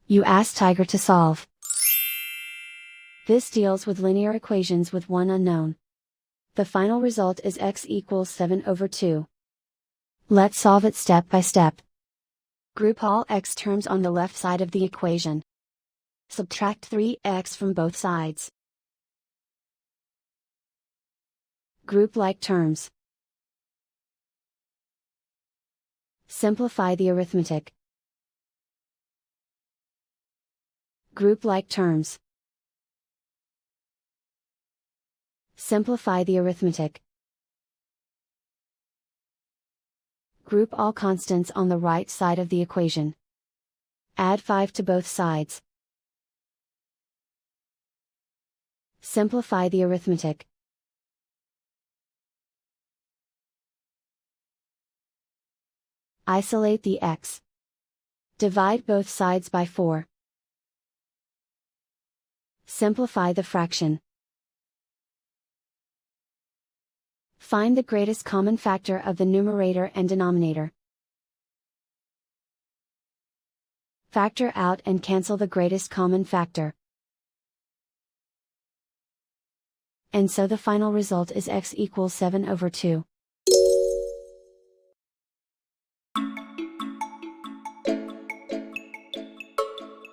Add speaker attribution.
Speaker 1: You ask Tiger to solve. This deals with linear equations with one unknown. The final result is x equals 7/2. Let's solve it step by step. Group all x terms on the left side of the equation. Subtract 3x from both sides. Group like terms. Simplify the arithmetic. Group like terms. Simplify the arithmetic. Group all constants on the right side of the equation. Add 5 to both sides. Simplify the arithmetic. Isolate the x. Divide both sides by 4. Simplify the fraction. Find the greatest common factor of the numerator and denominator. Factor out and cancel the greatest common factor. And so the final result is x equals 7/2.